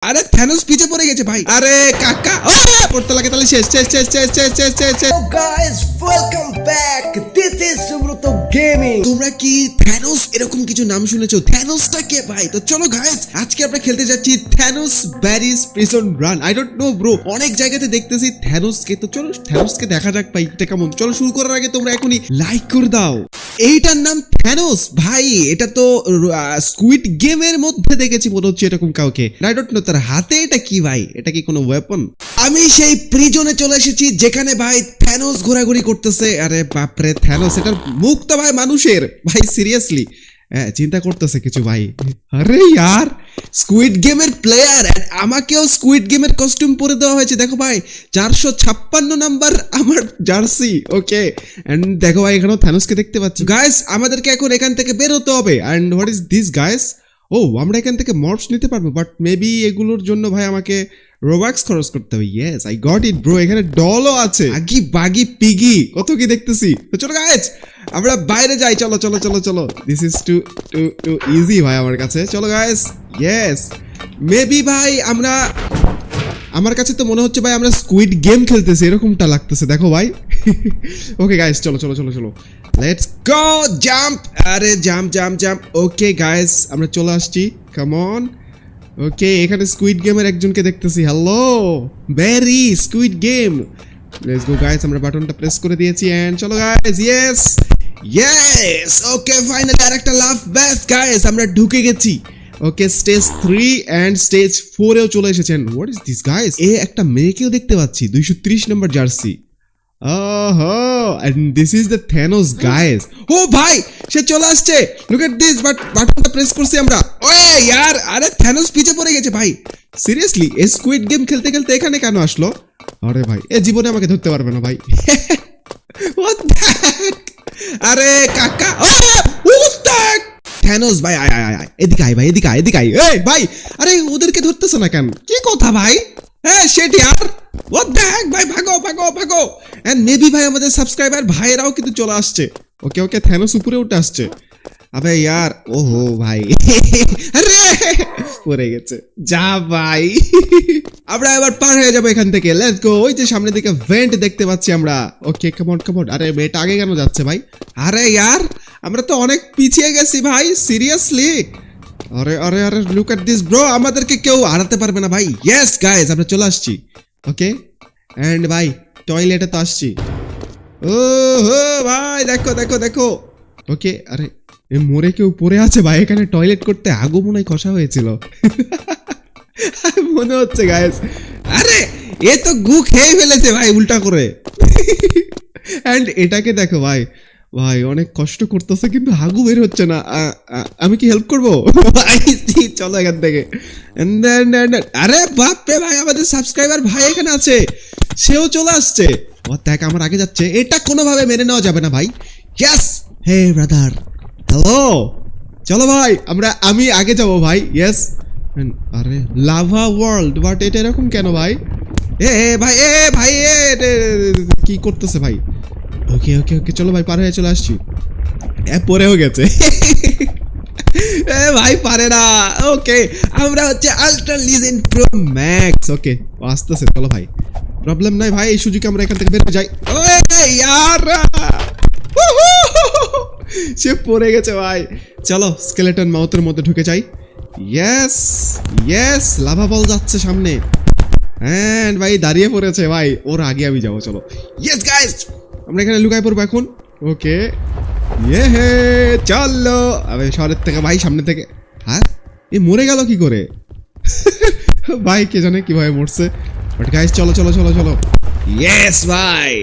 আরে থ্যানোস পিছে পড়ে গেছে ভাই। আরে কাকা পড়তে লাগে তাহলে শেষ শেষ শেষ শেষ শেষ শেষ শেষ শেষ। Hello guys, welcome back. This is Sumruto Gaming. তোমরা কি থ্যানোস এরকম কিছু নাম শুনেছো? থ্যানোসটা কে ভাই? তো চলো গাইস, আজকে আমরা খেলতে যাচ্ছি Thanos barriers prison run. I don't know bro, অনেক জায়গাতে দেখতেছি থ্যানোসকে, তো চলো থ্যানোসকে দেখা যাক ভাই এটা কেমন। চলো শুরু করার আগে তোমরা এখনই লাইক করে দাও। এইটার নাম থ্যানোস ভাই, এটা তো স্কুইড গেমের মধ্যে দেখেছি মনে হচ্ছে এরকম কাউকে। আই ডোন্ট নো তার হাতে এটা কি ভাই, এটা কি কোনো ওয়েপন? আমি সেই প্রিজনে চলে এসেছি যেখানে ভাই থ্যানোস ঘোরাঘুরি করতেছে। আরে বাপরে থ্যানোস, এটার মুখ তো ভাই মানুষের ভাই, সিরিয়াসলি চিন্তা করতেছে কিছু ভাই। আরে ইয়ার স্কুইড গেমের প্লেয়ার, আমাকেও স্কুইড গেমের কস্টিউম পরে দেওয়া হয়েছে। দেখো ভাই 456 নাম্বার আমার জার্সি। ওকে এন্ড দেখো ভাই এখানেও থ্যানোসকে দেখতে পাচ্ছি। গাইস আমাদেরকে এখন এখান থেকে বের হতে হবে। And what is this guys? ও আমরা এখান থেকে মর্বস নিতে পারবো, বাট মেবি এগুলোর জন্য ভাই আমাকে রোবাক্স খরচ করতে হবে। Yes I got it bro, এখানে ডলও আছে, আগি বাগি পিগি কত কি দেখতেছি। তো চলো গাইস আমরা বাইরে যাই, চলো চলো চলো চলো। This is too too too easy ভাই আমার কাছে। চলো গাইস, ইয়েস মেবি ভাই আমরা, আমার কাছে তো মনে হচ্ছে ভাই আমরা স্কুইড গেম খেলতেছি এরকমটা লাগতেছে। দেখো ভাই ওকে গাইস চলো চলো চলো চলো, লেটস গো জাম্প। আরে jump jump jump. Okay guys আমরা চলে আসছি, কাম অন। ওকে এখানে স্কুইড গেমের একজনকে দেখতেছি। Hello very squid game, let's go guys. আমরা বাটনটা প্রেস করে দিয়েছি এন্ড চলো গাইস, ইয়েস ইয়েস। ওকে ফাইনালি আরেকটা লাভ ব্যাস গাইস, আমরা ঢুকে গেছি। ওকে স্টেজ 3 এন্ড স্টেজ 4 এও চলে এসেছেন। What is this guys? এ একটা মেয়েকেও দেখতে পাচ্ছি, 230 নম্বর জার্সি। ওহো and this is the Thanos guys. ও ভাই সে চলে আসছে, লুক এট দিস। বাটনটা প্রেস করছি আমরা। ওয়ে यार, আরে থ্যানোস পিছে পড়ে গেছে ভাই। সিরিয়াসলি এই স্কুইড গেম খেলতে খেলতে এখানে কেন আসলো? আরে ভাই এ জীবনে আমাকে ধরতে পারবে না ভাই। What the heck? আরে কাকা what the heck? থ্যানোস ভাই আয় আয় আয়, এদিকে আয় ভাই, এদিকে আয় এদিকে আয়। এই ভাই আরে ওদেরকে ধরতেছ না কেন? কি কথা ভাই? হ্যাঁ সেট यार, what the heck ভাই, ভাগো ভাগো ভাগো। এন্ড মেবি ভাই আমাদের সাবস্ক্রাইবার ভাইরাও কিন্তু চলে আসছে। ওকে ওকে থ্যানোস উপরে উঠে আসছে। আবে यार ওহো ভাই আরে পড়ে গেছে, যা ভাই। আমরা এবার পার হয়ে যাবো এখান থেকে, লেটস গো। ওই যে সামনের দিকে ভেন্ট দেখতে পাচ্ছি আমরা। ওকে কাম অন কাম অন। আরে মেয়েটা আগে কেন যাচ্ছে ভাই? আরে यार আমরা তো অনেক পিছিয়ে গেছি ভাই, সিরিয়াসলি। আরে আরে আরে লুক এট দিস ব্রো, আমাদেরকে কেউ হারাতে পারবে না ভাই। ইয়েস গাইস আমরা চলে আসছি। ওকে এন্ড ভাই টয়লেটে তো আসছি। ও হো ভাই দেখো দেখো দেখো। ওকে আরে এ মরে কেউ পড়ে আছে ভাই, এখানে টয়লেট করতে আগো মনে হয় কষা হয়েছিল মনে হচ্ছে গাইস। আরে এ তো গু খেয়ে ফেলেছে ভাই উল্টা করে। এন্ড এটাকে দেখো ভাই, ভাই অনেক কষ্ট করতেছে কিন্তু হাগু বের হচ্ছে না। আমি কি হেল্প করবো? চলো এখান থেকে। আরে বাপ রে ভাই, আমাদের সাবস্ক্রাইবার ভাই এখানে আছে, সেও চলে আসছে। ও দেখ আমার আগে যাচ্ছে, এটা কোনোভাবে মেনে নেওয়া যাবে না ভাই। ইয়েস হে ব্রাদার, হ্যালো চলো ভাই আমি আগে যাবো ভাই। ইয়েস আরে লাভা ওয়ার্ল্ড, বাট এটা এরকম কেন ভাই? এ ভাই এ ভাই এ কি করতেছে ভাই? ওকে ওকে ওকে চলো ভাই পার হয়ে চলে আসছি। পরেও গেছে এ ভাই পারে না। ওকে আমরা হচ্ছে আল্ট্রা লিজেন্ড প্রো ম্যাক্স। ওকে আসতেছে, চলো ভাই প্রবলেম নাই ভাই, এই সুযোগে আমরা এখান থেকে বের হয়ে যাই। ওয়ে यार সে পড়ে গেছে ভাই। চলো স্কেলেটন মাউথের মধ্যে ঢুকে যাই। ইয়েস ইয়েস লাভা বল যাচ্ছে সামনে। এন্ড ভাই দাঁড়িয়ে পড়েছে ভাই, ওর আগে আমি যাবো। চলো ইয়েস গাইস আমরা এখানে লুকাই পড়বো এখন। ওকে ইয়ে হে চলো। আরে শহরের থেকে ভাই, সামনে থেকে। হ্যাঁ এ মরে গেল কি করে ভাই? কে জানে কিভাবে মরছে, বাট গাইস চলো চলো চলো চলো। ইয়েস ভাই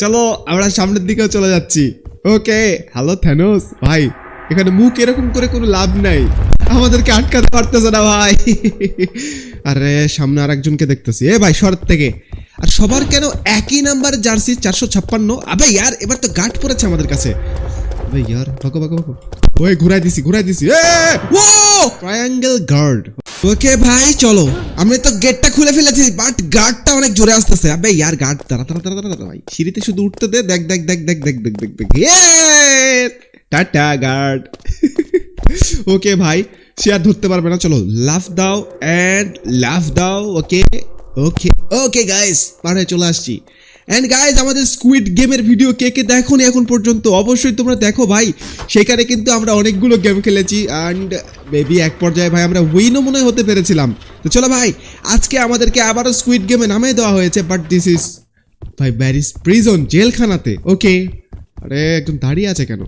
চলো আমরা সামনের দিকেও চলে যাচ্ছি। ওকে হ্যালো থ্যানোস ভাই, এখানে মুখ এরকম করে কোনো লাভ নাই, আমাদেরকে আটকাতে পারতেছে না ভাই। আরে সামনে আর একজনকে দেখতেছি। এ ভাই শহর থেকে, আর সবার কেন একই নাম্বার জার্সি 456? আবে यार এবার তো গার্ড পড়েছে আমাদের কাছে। আবে यार ভাগো ভাগো ভাগো। ওই ঘুরাই দিছি ঘুরাই দিছি। এ ও ট্রায়াঙ্গেল গার্ড। ওকে ভাই চলো, আমরা তো গেটটা খুলে ফেলেছি, বাট গার্ডটা অনেক জোরে আসতেছে। আবে यार গার্ড তাড়া তাড়া তাড়া তাড়া ভাই, সিঁড়িতে শুধু উঠতে দে। দেখ দেখ দেখ দেখ দেখ দেখ দেখ দেখ। Tata guard. ওকে ভাই সে আর ধরতে পারবে না। চলো লাফ দাও এন্ড লাফ দাও। ওকে ওকে ওকে গাইস, পার হয়ে চলে আসছি। এন্ড গাইস, আমাদের স্কুইড গেমের ভিডিও কে কে দেখোনি এখন পর্যন্ত অবশ্যই তোমরা দেখো ভাই। সেখানে কিন্তু আমরা অনেকগুলো গেম খেলেছি অ্যান্ড বেবি এক পর্যায়ে ভাই আমরা উইনও মনে হতে পেরেছিলাম। তো চলো ভাই, আজকে আমাদেরকে আবারও স্কুইড গেমে নামিয়ে দেওয়া হয়েছে, বাট দিস ইজ ভাই ব্যারিস প্রিজন, জেলখানাতে। ওকে, আরে একদম দাঁড়িয়ে আছে কেন?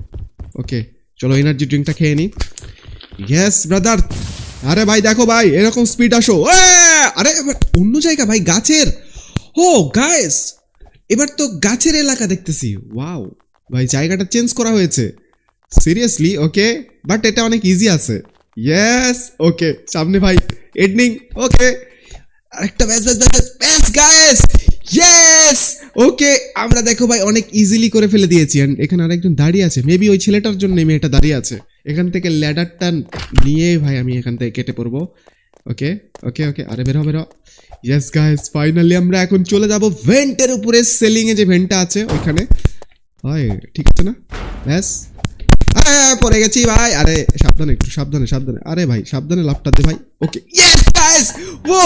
ওকে চলো এনার্জি ড্রিঙ্কটা খেয়ে নিই। Yes brother. আরে ভাই দেখো ভাই, এরকম স্পিড আসো। আরে অন্য জায়গা ভাই, গাছের। ও গাইস, এবার তো গাছের এলাকা দেখতেছি। ওয়াও ভাই, জায়গাটা চেঞ্জ করা হয়েছে সিরিয়াসলি। ওকে, বাট এটা অনেক ইজি আছে। ইয়েস ওকে, সামনে ভাই এন্ডিং। ওকে, আরেকটা ব্যাস ব্যাস ব্যাস ব্যাস গাইস। ইয়েস ওকে, আমরা দেখো ভাই অনেক ইজিলি করে ফেলে দিয়েছি। এন্ড এখানে আরেকজন দাঁড়িয়ে আছে, মেবি ওই ছেলেটার জন্য মেয়েটা দাঁড়িয়ে আছে। এখান থেকে ল্যাডারটা নিয়ে ভাই আমি এখান থেকে কেটে পড়বো। ওকে ওকে ওকে, আরে বেরো বেরো। ইয়েস গাইস, ফাইনালি আমরা এখন চলে যাব ভেন্টের উপরে, সেলিং এ যে ভেন্টটা আছে ওইখানে। হয় ঠিক আছে না? ব্যাস পড়ে গেছি ভাই। আরে সাবধানে, একটু সাবধানে সাবধানে। আরে ভাই সাবধানে লাফটা দে ভাই। ওকে ইয়েস গাইস, ও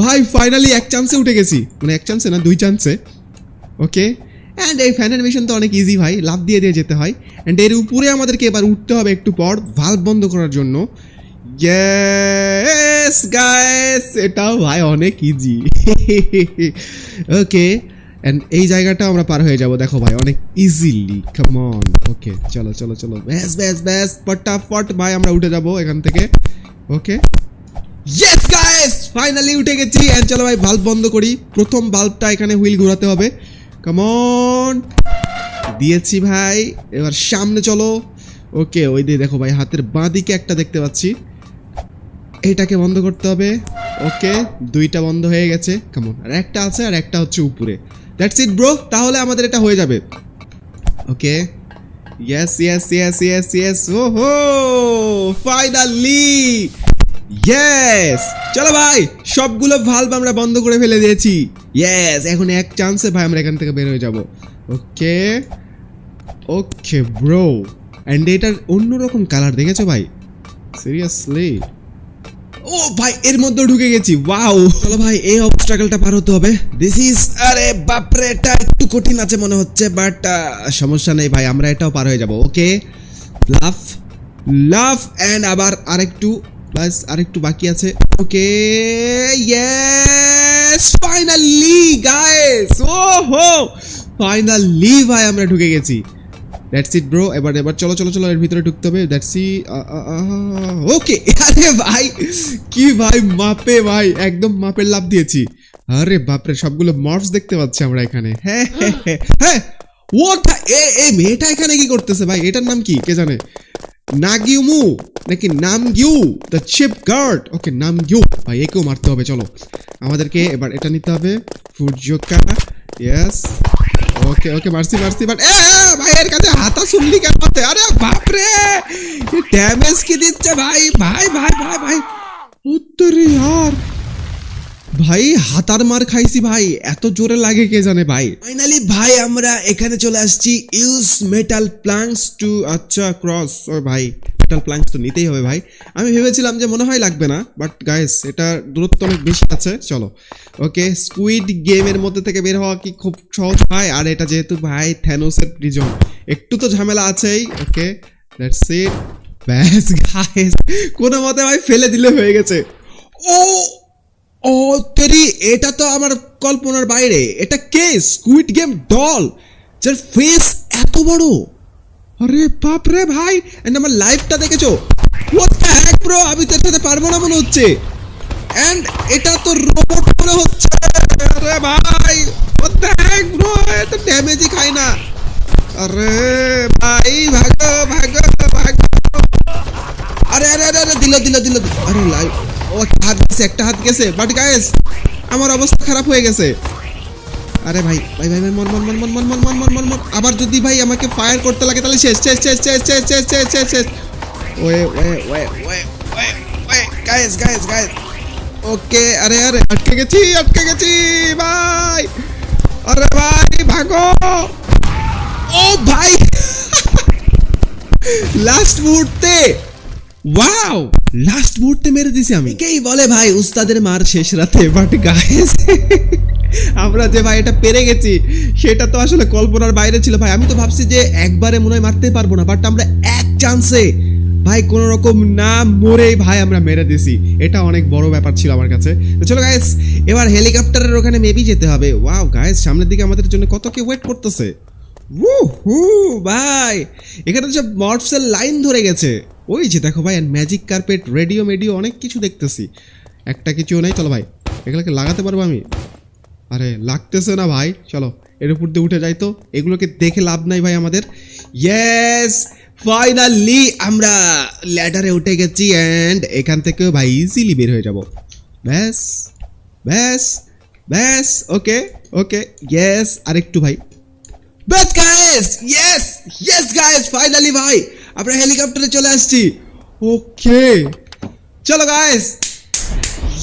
ভাই ফাইনালি এক চান্সে উঠে গেছি, মানে এক চান্সে না, 2 চান্সে। ওকে, অ্যান্ড এই ফ্যানের মিশন তো অনেক ইজি ভাই, লাফ দিয়ে দিয়ে যেতে হয়। অ্যান্ড এর উপরে আমাদেরকে এবার উঠতে হবে একটু পর, ভালভ বন্ধ করার জন্য। ইয়েস গাইস, এটাও ভাই অনেক ইজি। ওকে, এন্ড এই জায়গাটা আমরা পার হয়ে যাব দেখো ভাই অনেক ইজিলি। Come on. ওকে চলো চলো চলো, ব্যাস ব্যাস ব্যাস, ফটাফট ভাই আমরা উঠে যাব এখান থেকে। ওকে ইয়েস গাইস, ফাইনালি উঠে গেছি। এন্ড চলো ভাই ভালভ বন্ধ করি। প্রথম ভালভটা এখানে হুইল ঘোরাতে হবে। কাম অন, দিয়েছি ভাই। এবার সামনে চলো। ওকে, ওই দিয়ে দেখো ভাই হাতের বাঁ দিকে একটা দেখতে পাচ্ছি, এটাকে বন্ধ করতে হবে। ওকে, 2টা বন্ধ হয়ে গেছে। কেমন, আর একটা আছে, আর একটা হচ্ছে উপরে। দ্যাটস ইট ব্রো, তাহলে আমাদের এটা হয়ে যাবে। Okay yes yes yes yes yes, ওহো ফাইনালি ইয়েস। চলো ভাই, সবগুলো ভালভ আমরা বন্ধ করে ফেলে দিয়েছি। ইয়েস, এখন এক চান্সে ভাই আমরা এখান থেকে বের হয়ে যাব। ওকে ওকে ব্রো, এন্ড এটার অন্যরকম কালার দেখেছো ভাই, সিরিয়াসলি। ও ভাই, এর মধ্যে ঢুকে গেছি। ওয়াও, চলো ভাই এই অবস্ট্রাগলটা পার হতে হবে। দিস ইজ, আরে বাপরে, এটা একটু কঠিন আছে মনে হচ্ছে, বাট সমস্যা নেই ভাই, আমরা এটাও পার হয়ে যাব। ওকে, লাফ লাফ, এন্ড আবার আরেকটু, বাস আরেকটু বাকি আছে। ওকে ইয়েস, ফাইনালি গাইস, ওহো ফাইনালি ভাই আমরা ঢুকে গেছি। That's it bro. এবার চলো চলো চলো, এর ভিতরে ঢুকতে হবে। দ্যাটস ই। ওকে, আরে ভাই কি ভাই মাপে, ভাই একদম মাপের লাভ দিয়েছি। আরে বাপরে, সবগুলো মর্ফস দেখতে পাচ্ছি আমরা এখানে। হ্যাঁ হ্যাঁ হ্যাঁ, ওটা এ মেয়েটা এখানে কি করতেছে ভাই? এটার নাম কি কে জানে? নাগিউমু নাকি নামগিউ, দ্য চিপ গার্ড। ওকে নামগিউ ভাই, একেও মারতে হবে। চলো আমাদেরকে এবার এটা নিতে হবে, ফুরজোকা। ইয়েস ওকে ওকে, মারছি মারছি, বাট ভাই এর কাছে হাতা শুনলি কেন? আরে বাপরে, ড্যামেজ কি দিচ্ছে ভাই ভাই ভাই ভাই ভাই, উত্তরে यार ভাই হাতার মার খাইছি ভাই, এত জোরে লাগে কে জানে ভাই। ফাইনালি ভাই আমরা এখানে চলে আসছি। ইউজ মেটাল প্লাঙ্কস টু, আচ্ছা ক্রস। ও ভাই মেটাল প্লাঙ্কস তো নিতেই হবে ভাই। আমি ভেবেছিলাম যে মনে হয় লাগবে না, বাট গাইস এটা দূরত্ব অনেক বেশি আছে। চলো ওকে, স্কুইড গেমের মধ্যে থেকে বের হওয়া কি খুব সহজ ভাই? আর এটা যেহেতু ভাই থ্যানোসের প্রিজন, একটু তো ঝামেলা আছেই। ওকে দ্যাটস ইট, ব্যাস গাইস কোনো মতে ভাই ফেলে দিলে হয়ে গেছে। ও ও তেরি, এটা তো আমার কল্পনার বাইরে। এটা কে? স্কুইড গেম ডল, যার ফেস এত বড়। আরে বাপ রে ভাই, এন্ড আমার লাইফটা দেখেছো? হোয়াট দ্য হেক ব্রো, আমি তো এর সাথে পারবো না মনে হচ্ছে। এন্ড এটা তো রোবট মনে হচ্ছে। আরে ভাই হোয়াট দ্য হেক ব্রো, এটা ড্যামেজই খায় না। আরে ভাই ভাগো ভাগো ভাগো। আরে আরে আরে, দিল দিল দিল। আরে লাইফ, ও একটা হাত গেছে, বাট গাইস আমার অবস্থা খারাপ হয়ে গেছে। আরে ভাই ভাই ভাই ভাই, মন মন মন মন মন মন মন মন মন মন। আবার যদি ভাই আমাকে ফায়ার করতে লাগে তাহলে শেষ শেষ শেষ শেষ শেষ শেষ শেষ শেষ শেষ। ওয়ে ওয়ে ওয়ে ওয়ে ওয়ে ওয়ে গাইস গাইস গাইস। ওকে, আরে আরে আটকে গেছি ভাই। আরে ভাই ভাগো। ও ভাই লাস্ট মুহূর্তে ওয়াও, লাস্ট মুহূর্তে মেরে দিছি আমি। কেই বলে ভাই উস্তাদের মার শেষ রাতে, বাট গাইস আমরা যে ভাই এটা পেরে গেছি সেটা তো আসলে কল্পনার বাইরে ছিল ভাই। আমি তো ভাবছি যে একবারে মনে হয় মারতে পারবো না, বাট আমরা এক চান্সে ভাই কোন রকম না মরেই ভাই আমরা মেরে দিছি। এটা অনেক বড় ব্যাপার ছিল আমার কাছে। তো চলো গাইস, এবার হেলিকপ্টারের ওখানে মেবি যেতে হবে। ওয়াও গাইস, সামনের দিকে আমাদের জন্য কত কে ওয়েট করতেছে। ভাই এখানে তো সব মর্ফসের লাইন ধরে গেছে। ওই যে দেখো ভাই, ম্যাজিক কার্পেট, রেডিও মেডিও অনেক কিছু দেখতেছি। একটা কিছুও নাই। চলো ভাই, এগুলোকে লাগাতে পারবো আমি? আরে লাগতেছে না ভাই। চলো এর উপর দিয়ে উঠে যাই। তো এগুলোকে দেখে লাভ নাই ভাই আমাদের। ইয়েস, ফাইনালি আমরা ল্যাডারে উঠে গেছি অ্যান্ড এখান থেকেও ভাই ইজিলি বের হয়ে যাব। ব্যাস ব্যাস ব্যাস, ওকে ওকে, ইয়েস, আরেকটু ভাই। ব্যাস guys, yes yes guys, finally ভাই আমরা হেলিকপ্টারে চলে আসছি। ওকে চলো গাইস,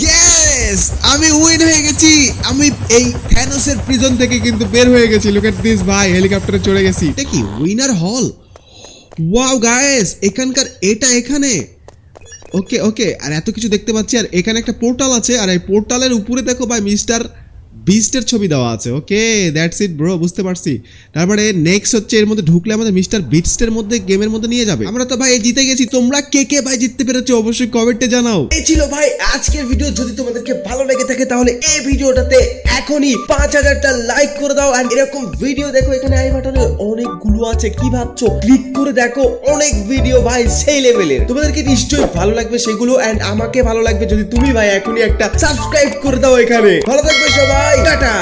ইয়েস, আমি উইন হয়ে গেছি। আমি এই থ্যানোসের প্রিজন থেকে কিন্তু বের হয়ে গেছি। লুক এট দিস ভাই, হেলিকপ্টারে চলে গেছি। এটা কি উইনার হল? ওয়াও গাইস, এখানকার এটা এখানে ওকে ওকে, আর এত কিছু দেখতে পাচ্ছি। আর এখানে একটা পোর্টাল আছে, আর এই পোর্টালের উপরে দেখো ভাই মিস্টার বিস্টের ছবি দেওয়া আছে। ওকে দ্যাটস ইট ব্রো, বুঝতে পারছি। তারপরে নেক্সট হচ্ছে এর মধ্যে ঢুকলে আমাদের মিস্টার বিস্টের মধ্যে গেমের মধ্যে নিয়ে যাবে। আমরা তো ভাই জিতে গেছি। তোমরা কে কে ভাই জিততে পেরেছো অবশ্যই কমেন্টে জানাও। এই ছিল ভাই আজকের ভিডিও। যদি তোমাদেরকে ভালো লেগে থাকে তাহলে এই ভিডিওটাতে এখনই 5000টা লাইক করে দাও। আর এরকম ভিডিও দেখো, এখানে আই বাটনে অনেকগুলো আছে। কি ভাবছো? ক্লিক করে দেখো, অনেক ভিডিও ভাই সেই লেভেলের। তোমাদেরকে নিশ্চয়ই ভালো লাগবে সেগুলো, এন্ড আমাকে ভালো লাগবে যদি তুমি ভাই এখনই একটা সাবস্ক্রাইব করে দাও এখানে। ভালো থাকবে সবাই, টাটা।